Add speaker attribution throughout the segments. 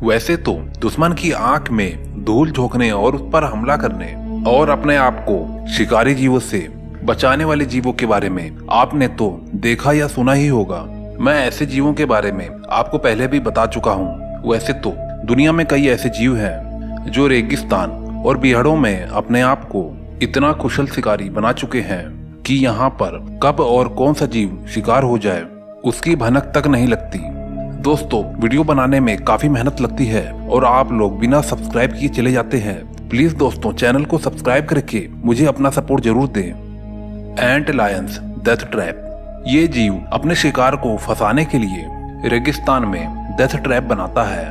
Speaker 1: वैसे तो दुश्मन की आंख में धूल झोंकने और उस पर हमला करने और अपने आप को शिकारी जीवों से बचाने वाले जीवों के बारे में आपने तो देखा या सुना ही होगा। मैं ऐसे जीवों के बारे में आपको पहले भी बता चुका हूँ। वैसे तो दुनिया में कई ऐसे जीव हैं जो रेगिस्तान और बिहड़ों में अपने आप को इतना कुशल शिकारी बना चुके हैं कि यहाँ पर कब और कौन सा जीव शिकार हो जाए उसकी भनक तक नहीं लगती। दोस्तों, वीडियो बनाने में काफी मेहनत लगती है और आप लोग बिना सब्सक्राइब किए चले जाते हैं। प्लीज दोस्तों, चैनल को सब्सक्राइब करके मुझे अपना सपोर्ट जरूर दें। एंट लायंस डेथ ट्रैप। ये जीव अपने शिकार को फंसाने के लिए रेगिस्तान में डेथ ट्रैप बनाता है।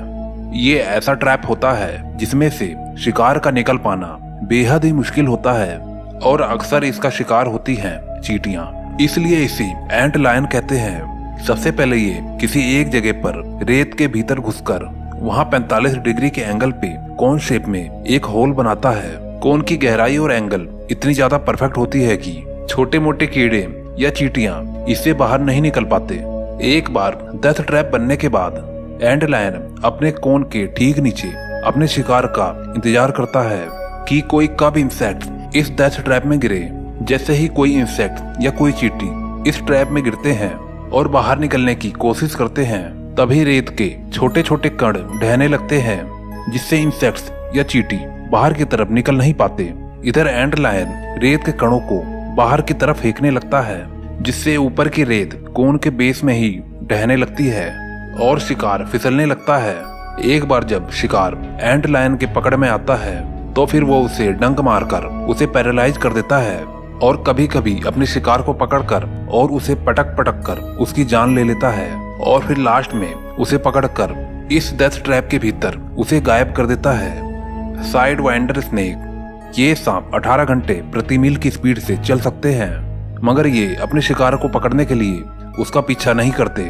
Speaker 1: ये ऐसा ट्रैप होता है जिसमें से शिकार का निकल पाना बेहद ही मुश्किल होता है और अक्सर इसका शिकार होती हैं चींटियां, इसलिए इसे एंट लायन कहते हैं। सबसे पहले ये किसी एक जगह पर रेत के भीतर घुसकर वहां 45 डिग्री के एंगल पे कोन शेप में एक होल बनाता है। कोन की गहराई और एंगल इतनी ज्यादा परफेक्ट होती है कि छोटे मोटे कीड़े या चींटियां इससे बाहर नहीं निकल पाते। एक बार डेथ ट्रैप बनने के बाद एंट लायन अपने कोन के ठीक नीचे अपने शिकार का इंतजार करता है कि कोई कब इंसेक्ट इस डेथ ट्रैप में गिरे। जैसे ही कोई इंसेक्ट या कोई चींटी इस ट्रैप में गिरते हैं और बाहर निकलने की कोशिश करते हैं, तभी रेत के छोटे छोटे कण ढहने लगते हैं जिससे इंसेक्ट्स या चींटी बाहर की तरफ निकल नहीं पाते। इधर एंट लायन रेत के कणों को बाहर की तरफ फेंकने लगता है जिससे ऊपर की रेत कोन के बेस में ही ढहने लगती है और शिकार फिसलने लगता है। एक बार जब शिकार एंट लायन के पकड़ में आता है तो फिर वो उसे डंक मारकर उसे पैरालाइज कर देता है और कभी कभी अपने शिकार को पकड़कर और उसे पटक पटक कर उसकी जान ले लेता है और फिर लास्ट में उसे पकड़कर इस डेथ ट्रैप के भीतर उसे गायब कर देता है। Side winder snake. ये सांप 18 घंटे प्रति मील की स्पीड से चल सकते हैं, मगर ये अपने शिकार को पकड़ने के लिए उसका पीछा नहीं करते,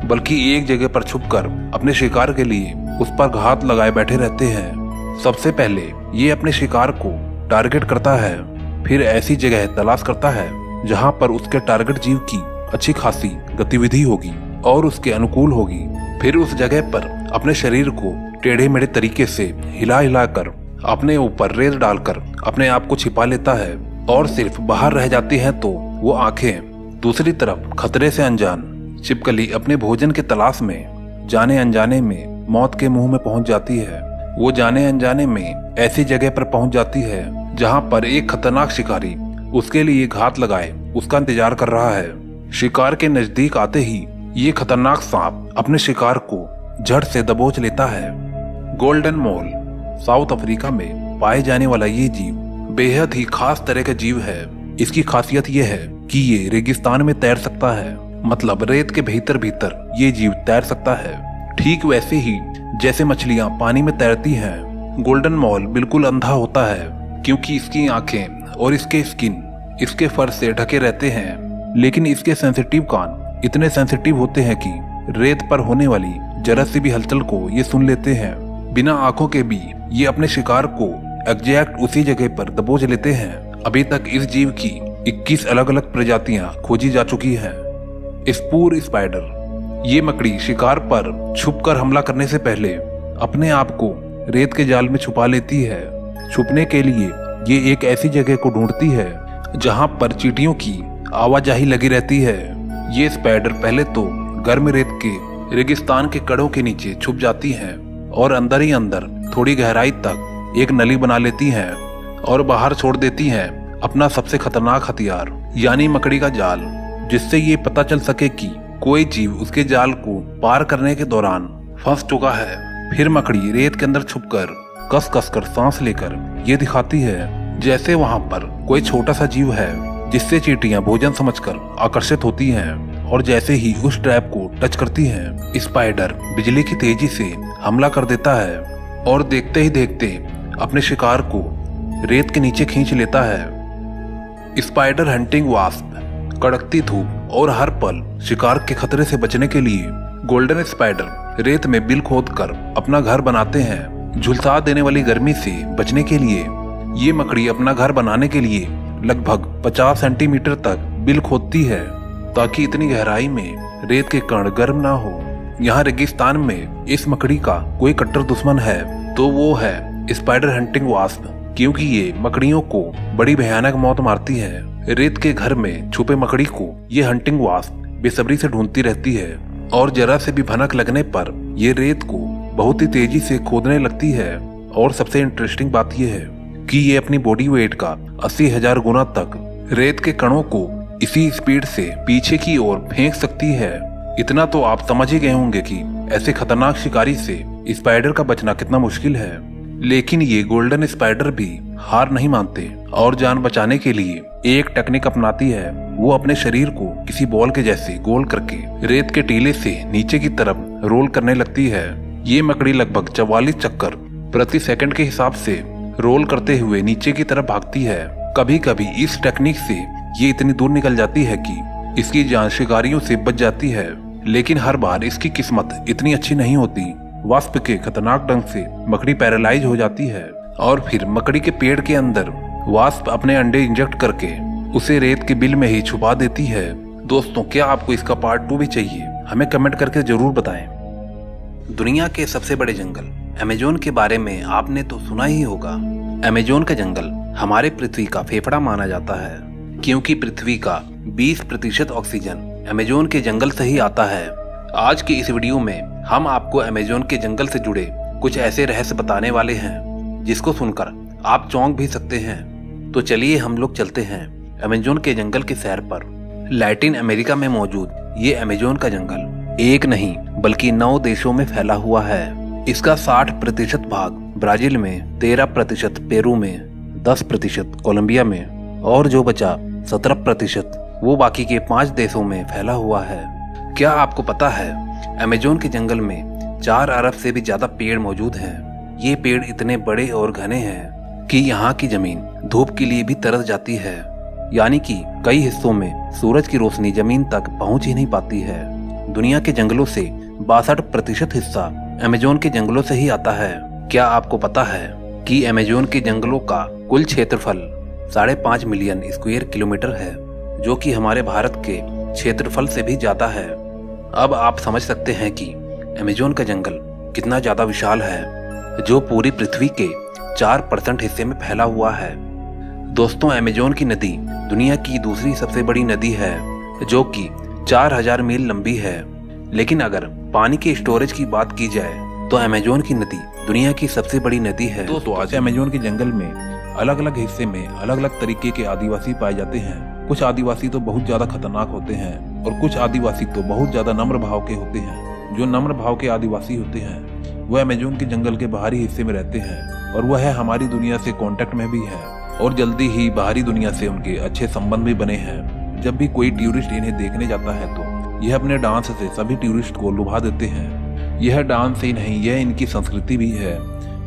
Speaker 1: बल्कि एक जगह पर छुपकर अपने शिकार के लिए उस पर घात लगाए बैठे रहते हैं। सबसे पहले ये अपने शिकार को टारगेट करता है, फिर ऐसी जगह तलाश करता है जहां पर उसके टारगेट जीव की अच्छी खासी गतिविधि होगी और उसके अनुकूल होगी। फिर उस जगह पर अपने शरीर को टेढ़े मेढ़े तरीके से हिला हिलाकर अपने ऊपर रेत डालकर अपने आप को छिपा लेता है और सिर्फ बाहर रह जाती हैं तो वो आंखें। दूसरी तरफ खतरे से अनजान छिपकली अपने भोजन के तलाश में जाने अनजाने में मौत के मुंह में पहुंच जाती है। वो जाने अनजाने में ऐसी जगह पर पहुंच जाती है जहां पर एक खतरनाक शिकारी उसके लिए घात लगाए उसका इंतजार कर रहा है। शिकार के नजदीक आते ही ये खतरनाक सांप अपने शिकार को झट से दबोच लेता है। गोल्डन मोल। साउथ अफ्रीका में पाए जाने वाला ये जीव बेहद ही खास तरह का जीव है। इसकी खासियत ये है कि ये रेगिस्तान में तैर सकता है, मतलब रेत के भीतर भीतर ये जीव तैर सकता है, ठीक वैसे ही जैसे मछलियां पानी में तैरती हैं। गोल्डन मोल बिल्कुल अंधा होता है क्योंकि इसकी आंखें और इसके स्किन इसके फर से ढके रहते हैं, लेकिन इसके सेंसिटिव कान इतने सेंसिटिव होते हैं कि रेत पर होने वाली जरा सी भी हलचल को ये सुन लेते हैं। बिना आंखों के भी ये अपने शिकार को एग्जैक्ट उसी जगह पर दबोच लेते हैं। अभी तक इस जीव की 21 अलग अलग प्रजातियां खोजी जा चुकी हैं। स्पूर स्पाइडर। ये मकड़ी शिकार पर छुपकर हमला करने से पहले अपने आप को रेत के जाल में छुपा लेती है। छुपने के लिए ये एक ऐसी जगह को ढूंढती है जहां पर चींटियों की आवाजाही लगी रहती है। ये स्पाइडर पहले तो गर्म रेत के रेगिस्तान के कड़ों के नीचे छुप जाती हैं और अंदर ही अंदर थोड़ी गहराई तक एक नली बना लेती हैं और बाहर छोड़ देती हैं अपना सबसे खतरनाक हथियार यानी मकड़ी का जाल, जिससे ये पता चल सके कि कोई जीव उसके जाल को पार करने के दौरान फंस चुका है। फिर मकड़ी रेत के अंदर छुपकर कस कस कर सांस लेकर ये दिखाती है जैसे वहां पर कोई छोटा सा जीव है, जिससे चींटियां भोजन समझकर आकर्षित होती हैं और जैसे ही उस ट्रैप को टच करती हैं, स्पाइडर बिजली की तेजी से हमला कर देता है और देखते ही देखते अपने शिकार को रेत के नीचे खींच लेता है। Spider hunting wasp. कड़कती धूप और हर पल शिकार के खतरे से बचने के लिए गोल्डन स्पाइडर रेत में बिल खोदकर अपना घर बनाते हैं। झुलसा देने वाली गर्मी से बचने के लिए ये मकड़ी अपना घर बनाने के लिए लगभग 50 सेंटीमीटर तक बिल खोदती है ताकि इतनी गहराई में रेत के कण गर्म ना हो। यहाँ रेगिस्तान में इस मकड़ी का कोई कट्टर दुश्मन है तो वो है स्पाइडर हंटिंग वास्प, क्योंकि ये मकड़ियों को बड़ी भयानक मौत मारती है। रेत के घर में छुपे मकड़ी को ये हंटिंग वास्प बेसब्री से ढूंढती रहती है और जरा से भी भनक लगने पर ये रेत को बहुत ही तेजी से खोदने लगती है। और सबसे इंटरेस्टिंग बात यह है कि ये अपनी बॉडी वेट का 80,000 गुना तक रेत के कणों को इसी स्पीड से पीछे की ओर फेंक सकती है। इतना तो आप समझ ही गए होंगे कि ऐसे खतरनाक शिकारी से स्पाइडर का बचना कितना मुश्किल है। लेकिन ये गोल्डन स्पाइडर भी हार नहीं मानते और जान बचाने के लिए एक टेक्निक अपनाती है। वो अपने शरीर को किसी बॉल के जैसे गोल करके रेत के टीले से नीचे की तरफ रोल करने लगती है। ये मकड़ी लगभग 44 चक्कर प्रति सेकंड के हिसाब से रोल करते हुए नीचे की तरफ भागती है। कभी कभी इस टेक्निक से ये इतनी दूर निकल जाती है कि इसकी जान शिकारियों से बच जाती है, लेकिन हर बार इसकी किस्मत इतनी अच्छी नहीं होती। वास्प के खतरनाक डंक से मकड़ी पैरालाइज हो जाती है और फिर मकड़ी के पेड़ के अंदर वास्प अपने अंडे इंजेक्ट करके उसे रेत के बिल में ही छुपा देती है। दोस्तों, क्या आपको इसका पार्ट 2 भी चाहिए? हमें कमेंट करके जरूर बताएं। दुनिया के सबसे बड़े जंगल अमेजोन के बारे में आपने तो सुना ही होगा। अमेजोन का जंगल हमारे पृथ्वी का फेफड़ा माना जाता है, क्योंकि पृथ्वी का 20% ऑक्सीजन अमेजोन के जंगल से ही आता है। आज की इस वीडियो में हम आपको अमेजोन के जंगल से जुड़े कुछ ऐसे रहस्य बताने वाले हैं जिसको सुनकर आप चौंक भी सकते हैं। तो चलिए हम लोग चलते हैं अमेजोन के जंगल की सैर पर। लैटिन अमेरिका में मौजूद ये अमेजोन का जंगल एक नहीं बल्कि 9 देशों में फैला हुआ है। इसका 60% भाग ब्राजील में, 13% पेरू में, 10% कोलंबिया में और जो बचा 17% वो बाकी के 5 देशों में फैला हुआ है। क्या आपको पता है अमेजोन के जंगल में 4 अरब से भी ज्यादा पेड़ मौजूद हैं। ये पेड़ इतने बड़े और घने हैं कि यहाँ की जमीन धूप के लिए भी तरस जाती है, यानी कि कई हिस्सों में सूरज की रोशनी जमीन तक पहुँच ही नहीं पाती है। दुनिया के जंगलों से 62% हिस्सा अमेजोन के जंगलों से ही आता है। क्या आपको पता है कि अमेजोन के जंगलों का कुल क्षेत्रफल 5.5 मिलियन स्क्वायर किलोमीटर है, जो कि हमारे भारत के क्षेत्रफल से भी ज्यादा है। अब आप समझ सकते हैं कि अमेजोन का जंगल कितना ज्यादा विशाल है, जो पूरी पृथ्वी के 4% हिस्से में फैला हुआ है। दोस्तों, अमेजोन की नदी दुनिया की दूसरी सबसे बड़ी नदी है, जो कि 4000 मील लंबी है। लेकिन अगर पानी के स्टोरेज की बात की जाए तो अमेजोन की नदी दुनिया की सबसे बड़ी नदी है।
Speaker 2: तो आज अमेजोन के जंगल में अलग अलग हिस्से में अलग अलग तरीके के आदिवासी पाए जाते हैं। कुछ आदिवासी तो बहुत ज्यादा खतरनाक होते हैं और कुछ आदिवासी तो बहुत ज्यादा नम्र भाव के होते हैं। जो नम्र भाव के आदिवासी होते हैं वह अमेजोन के जंगल के बाहरी हिस्से में रहते हैं और वह हमारी दुनिया से कांटेक्ट में भी है और जल्दी ही बाहरी दुनिया से उनके अच्छे संबंध भी बने हैं। जब भी कोई टूरिस्ट इन्हें देखने जाता है तो यह अपने डांस से सभी टूरिस्ट को लुभा देते हैं। यह डांस ही नहीं, यह इनकी संस्कृति भी है।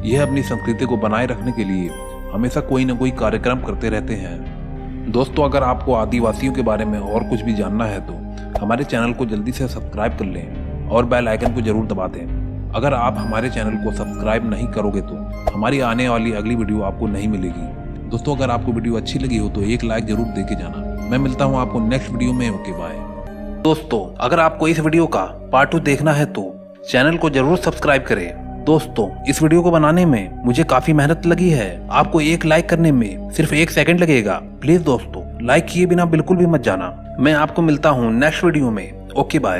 Speaker 2: यह अपनी संस्कृति को बनाए रखने के लिए हमेशा कोई न कोई कार्यक्रम करते रहते हैं। दोस्तों, अगर आपको आदिवासियों के बारे में और कुछ भी जानना है तो हमारे चैनल को जल्दी से सब्सक्राइब कर लें और बेल आइकन को जरूर दबा दें। अगर आप हमारे चैनल को सब्सक्राइब नहीं करोगे तो हमारी आने वाली अगली वीडियो आपको नहीं मिलेगी। दोस्तों, अगर आपको वीडियो अच्छी लगी हो तो एक लाइक जरूर दे के जाना। मैं मिलता हूँ आपको नेक्स्ट वीडियो में। Okay, bye.
Speaker 1: दोस्तों, अगर आपको इस वीडियो का पार्ट 2 देखना है तो चैनल को जरूर सब्सक्राइब करें। दोस्तों, इस वीडियो को बनाने में मुझे काफी मेहनत लगी है। आपको एक लाइक करने में सिर्फ 1 सेकंड लगेगा। प्लीज दोस्तों, लाइक किए बिना बिल्कुल भी मत जाना। मैं आपको मिलता हूँ नेक्स्ट वीडियो में। Okay, bye.